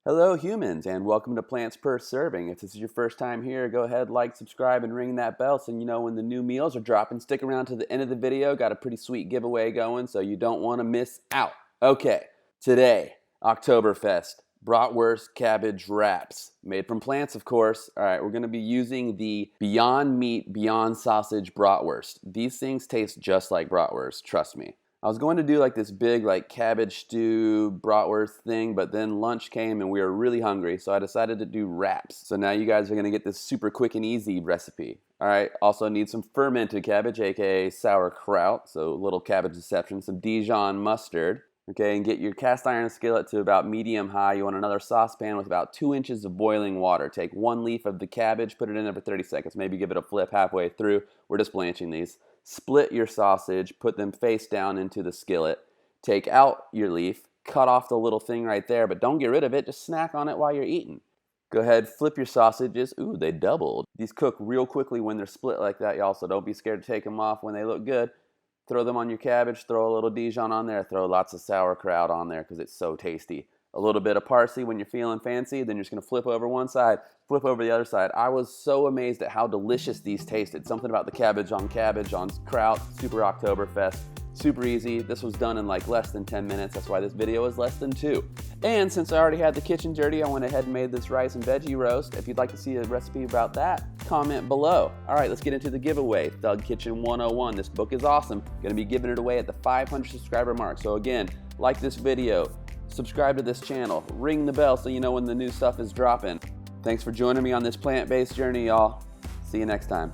Hello humans, and welcome to Plants Per Serving. If this is your first time here, go ahead, like, subscribe, and ring that bell so you know when the new meals are dropping. Stick around to the end of the video. Got a pretty sweet giveaway going, so you don't want to miss out. Okay, today, Oktoberfest, Bratwurst cabbage wraps. Made from plants, of course. All right, we're going to be using the Beyond Meat, Beyond Sausage Bratwurst. These things taste just like Bratwurst, trust me. I was going to do like this big cabbage stew bratwurst thing, but then lunch came and we were really hungry, so I decided to do wraps. So now you guys are gonna get this super quick and easy recipe. All right, also need some fermented cabbage, aka sauerkraut, so a little cabbage deception, some Dijon mustard. Okay, and get your cast iron skillet to about medium high. You want another saucepan with about 2 inches of boiling water. Take 1 leaf of the cabbage, put it in there for 30 seconds, maybe give it a flip halfway through. We're just blanching these. Split your sausage, put them face down into the skillet. Take out your leaf, cut off the little thing right there, but don't get rid of it, just snack on it while you're eating. Go ahead, flip your sausages. Ooh, they doubled. These cook real quickly when they're split like that, y'all, so don't be scared to take them off when they look good. Throw them on your cabbage, throw a little Dijon on there, throw lots of sauerkraut on there because it's so tasty. A little bit of parsley when you're feeling fancy, then you're just gonna flip over one side, flip over the other side. I was so amazed at how delicious these tasted. Something about the cabbage on kraut, super Oktoberfest, super easy. This was done in less than 10 minutes. That's why this video is less than 2. And since I already had the kitchen dirty, I went ahead and made this rice and veggie roast. If you'd like to see a recipe about that, comment below. All right, let's get into the giveaway. Thug Kitchen 101. This book is awesome. Gonna be giving it away at the 500 subscriber mark. So again, like this video, subscribe to this channel, ring the bell so you know when the new stuff is dropping. Thanks for joining me on this plant-based journey, y'all. See you next time.